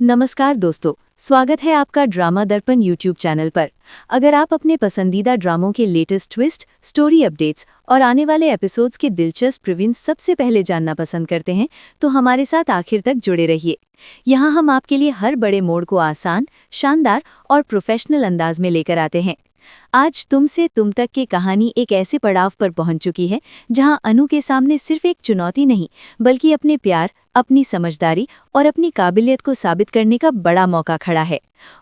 नमस्कार दोस्तों, स्वागत है आपका ड्रामा दर्पण यूट्यूब चैनल पर। अगर आप अपने पसंदीदा ड्रामों के लेटेस्ट ट्विस्ट, स्टोरी अपडेट्स और आने वाले एपिसोड्स के दिलचस्प रिव्यू सबसे पहले जानना पसंद करते हैं, तो हमारे साथ आखिर तक जुड़े रहिए। यहाँ हम आपके लिए हर बड़े मोड़ को आसान, शानदार और प्रोफेशनल अंदाज में लेकर आते हैं। आज तुम से तुम तक की कहानी एक ऐसे पड़ाव पर पहुंच चुकी है जहां अनु के सामने सिर्फ एक चुनौती नहीं, बल्कि अपने प्यार, अपनी समझदारी और अपनी काबिलियत को साबित करने का बड़ा मौका खड़ा है।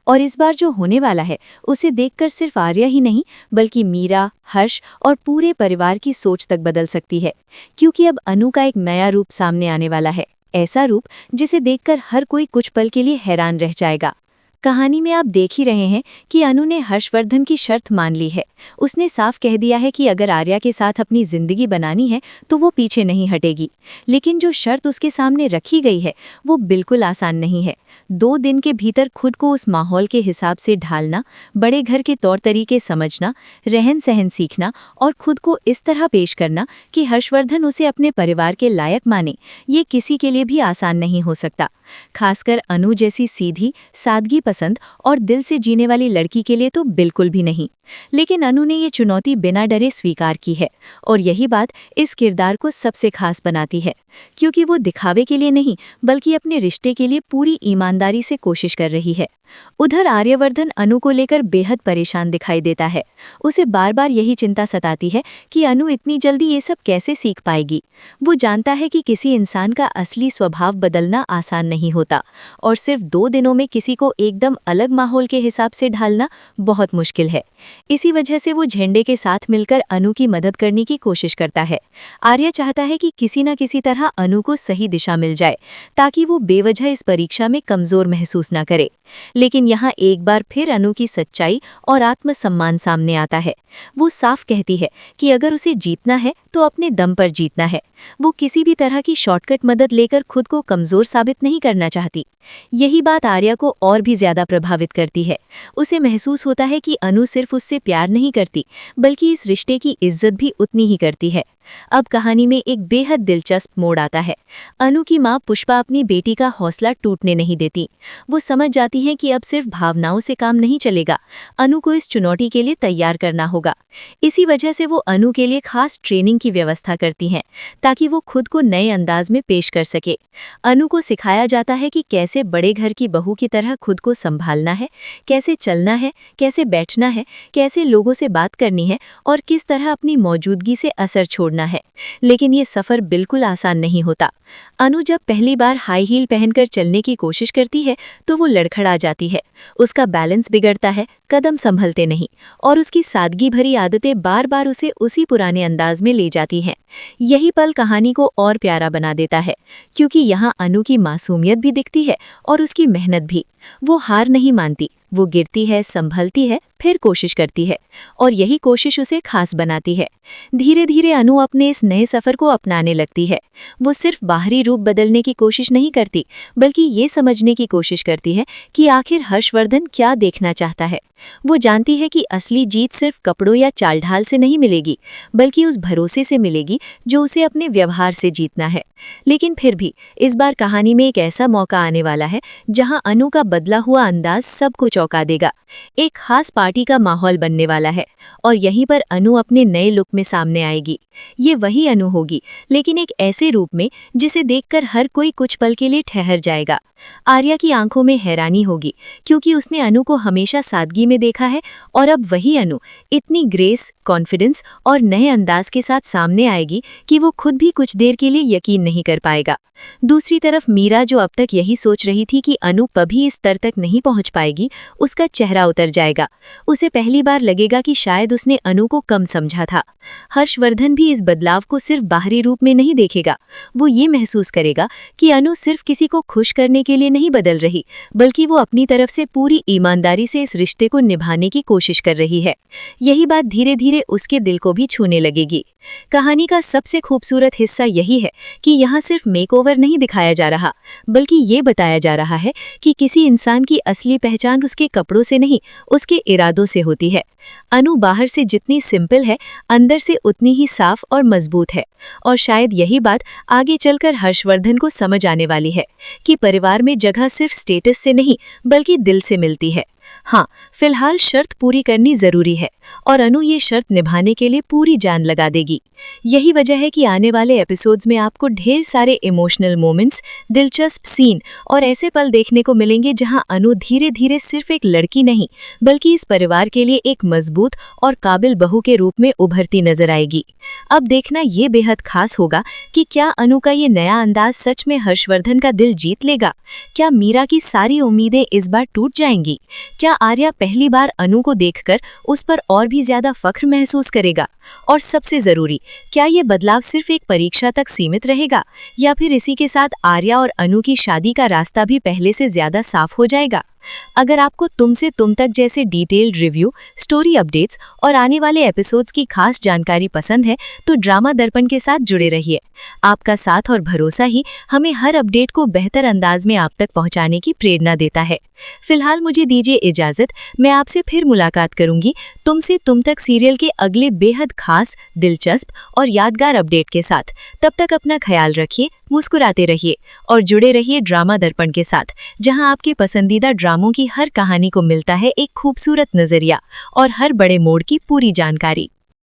और इस बार जो होने वाला है, उसे देखकर सिर्फ आर्या ही नहीं, बल्कि मीरा, हर्ष और पूरे परिवार की सोच तक बदल सकती है। क्योंकि अब अनु का एक नया रूप सामने आने वाला है, ऐसा रूप जिसे देखकर हर कोई कुछ पल के लिए हैरान रह जाएगा। कहानी में आप देख ही रहे हैं कि अनु ने हर्षवर्धन की शर्त मान ली है। उसने साफ कह दिया है कि अगर आर्या के साथ अपनी जिंदगी बनानी है तो वो पीछे नहीं हटेगी। लेकिन जो शर्त उसके सामने रखी गई है वो बिल्कुल आसान नहीं है। 2 दिन के भीतर खुद को उस माहौल के हिसाब से ढालना, बड़े घर के तौर तरीके समझना, रहन सहन सीखना और खुद को इस तरह पेश करना कि हर्षवर्धन उसे अपने परिवार के लायक माने, ये किसी के लिए भी आसान नहीं हो सकता। खासकर अनु जैसी सीधी, सादगी पसंद और दिल से जीने वाली लड़की के लिए तो बिल्कुल भी नहीं। लेकिन अनु ने ये चुनौती बिना डरे स्वीकार की है, और यही बात इस किरदार को सबसे खास बनाती है। क्योंकि वो दिखावे के लिए नहीं, बल्कि अपने रिश्ते के लिए पूरी ईमानदारी से कोशिश कर रही है। उधर आर्यवर्धन अनु को लेकर बेहद परेशान दिखाई देता है। उसे बार बार यही चिंता सताती है कि अनु इतनी जल्दी ये सब कैसे सीख पाएगी। वो जानता है कि किसी इंसान का असली स्वभाव बदलना आसान नहीं होता, और सिर्फ 2 दिनों में किसी को एकदम अलग माहौल के हिसाब से ढालना बहुत मुश्किल है। इसी वजह से वो झंडे के साथ मिलकर अनु की मदद करने की कोशिश करता है। आर्य चाहता है कि किसी न किसी तरह अनु को सही दिशा मिल जाए, ताकि वो बेवजह इस परीक्षा में कमजोर महसूस न करे। लेकिन यहाँ एक बार फिर अनु की सच्चाई और आत्मसम्मान सामने आता है। वो साफ कहती है कि अगर उसे जीतना है तो अपने दम पर जीतना है। वो किसी भी तरह की शॉर्टकट मदद लेकर खुद को कमजोर साबित नहीं करना चाहती। यही बात आर्या को और भी ज्यादा प्रभावित करती है। उसे महसूस होता है कि अनु सिर्फ उससे प्यार नहीं करती, बल्कि इस रिश्ते की इज्जत भी उतनी ही करती है। अब कहानी में एक बेहद दिलचस्प मोड़ आता है। अनु की मां पुष्पा अपनी बेटी का हौसला टूटने नहीं देती। वो समझ जाती है कि अब सिर्फ भावनाओं से काम नहीं चलेगा, अनु को इस चुनौती के लिए तैयार करना होगा। इसी वजह से वो अनु के लिए खास ट्रेनिंग की व्यवस्था करती हैं, ताकि वो खुद को नए अंदाज में पेश कर सके। अनु को सिखाया जाता है कि कैसे बड़े घर की बहू की तरह खुद को संभालना है, कैसे चलना है, कैसे बैठना है, कैसे लोगों से बात करनी है और किस तरह अपनी मौजूदगी से असर छोड़ना है। लेकिन ये सफर बिल्कुल आसान नहीं होता। अनु जब पहली बार हाई हील पहनकर चलने की कोशिश करती है तो वो लड़खड़ा जाती है। उसका बैलेंस बिगड़ता है, कदम संभलते नहीं, और उसकी सादगी भरी आदतें बार बार उसे उसी पुराने अंदाज में ले जाती हैं। यही पल कहानी को और प्यारा बना देता है, क्योंकि यहाँ अनु की मासूमियत भी दिखती है और उसकी मेहनत भी। वो हार नहीं मानती, वो गिरती है, संभलती है, फिर कोशिश करती है, और यही कोशिश उसे खास बनाती है। धीरे धीरे अनु अपने इस नए सफर को अपनाने लगती है। वो सिर्फ बाहरी रूप बदलने की कोशिश नहीं करती, बल्कि ये समझने की कोशिश करती है कि आखिर हर्षवर्धन क्या देखना चाहता है। वो जानती है कि असली जीत सिर्फ कपड़ों या चाल ढाल से नहीं मिलेगी, बल्कि उस भरोसे से मिलेगी जो उसे अपने व्यवहार से जीतना है। लेकिन फिर भी इस बार कहानी में एक ऐसा मौका आने वाला है जहां अनु का बदला हुआ अंदाज सबको चौंका देगा। एक खास पार्टी का माहौल बनने वाला है, और यहीं पर अनु अपने नए लुक में सामने आएगी। ये वही अनु होगी, लेकिन एक ऐसे रूप में जिसे देखकर हर कोई कुछ पल के लिए ठहर जाएगा। आर्या की आंखों में हैरानी होगी, क्योंकि उसने अनु को हमेशा सादगी में देखा है, और अब वही अनु इतनी ग्रेस, कॉन्फिडेंस और नए अंदाज के साथ सामने आएगी कि वो खुद भी कुछ देर के लिए यकीन नहीं कर पाएगा। दूसरी तरफ मीरा, जो अब तक यही सोच रही थी कि अनु कभी इस स्तर तक नहीं पहुंच पाएगी, उसका चेहरा उतर जाएगा। उसे पहली बार लगेगा कि शायद उसने अनु को कम समझा था। हर्षवर्धन भी इस बदलाव को सिर्फ बाहरी रूप में नहीं देखेगा। वो ये महसूस करेगा कि अनु सिर्फ किसी को खुश करने के लिए नहीं बदल रही, बल्कि वो अपनी तरफ से पूरी ईमानदारी से इस रिश्ते को निभाने की कोशिश कर रही है। यही बात धीरे धीरे उसके दिल को भी छूने लगेगी। कहानी का सबसे खूबसूरत हिस्सा यही है कि यहाँ सिर्फ मेकओवर नहीं दिखाया जा रहा, बल्कि ये बताया जा रहा है कि किसी इंसान की असली पहचान उसके कपड़ों से नहीं, उसके इरादों से होती है। अनु बाहर से जितनी सिंपल है, अंदर से उतनी ही साफ और मजबूत है। और शायद यही बात आगे चलकर हर्षवर्धन को समझ आने वाली है कि परिवार परिवार में जगह सिर्फ स्टेटस से नहीं बल्कि दिल से मिलती है। हाँ, फिलहाल शर्त पूरी करनी जरूरी है और अनु ये शर्त निभाने के लिए पूरी जान लगा देगी। यही वजह है कि आने वाले एपिसोड्स में आपको ढेर सारे इमोशनल मोमेंट्स, दिलचस्प सीन और ऐसे पल देखने को मिलेंगे जहां अनु धीरे धीरे सिर्फ एक लड़की नहीं बल्कि इस परिवार के लिए एक मजबूत और काबिल बहू के रूप में उभरती नजर आएगी। अब देखना ये बेहद खास होगा कि क्या अनु का ये नया अंदाज सच में हर्षवर्धन का दिल जीत लेगा। क्या मीरा की सारी उम्मीदें इस बार टूट जाएंगी। क्या आर्या पहली बार अनु को देखकर उस पर और भी ज्यादा फख्र महसूस करेगा। और सबसे जरूरी, क्या ये बदलाव सिर्फ एक परीक्षा तक सीमित रहेगा या फिर इसी के साथ आर्या और अनु की शादी का रास्ता भी पहले से ज्यादा साफ हो जाएगा। अगर आपको तुम से तुम तक जैसे डिटेल्ड रिव्यू, स्टोरी अपडेट्स और आने वाले एपिसोड्स की खास जानकारी पसंद है तो ड्रामा दर्पण के साथ जुड़े रहिए। आपका साथ और भरोसा ही हमें हर अपडेट को बेहतर अंदाज में आप तक पहुंचाने की प्रेरणा देता है। फिलहाल मुझे दीजिए इजाजत, मैं आपसे फिर मुलाकात करूंगी तुमसे तुम तक सीरियल के अगले बेहद खास, दिलचस्प और यादगार अपडेट के साथ। तब तक अपना ख्याल रखिए, मुस्कुराते रहिए और जुड़े रहिए ड्रामा दर्पण के साथ, जहां आपके पसंदीदा ड्रामों की हर कहानी को मिलता है एक खूबसूरत नजरिया और हर बड़े मोड़ की पूरी जानकारी।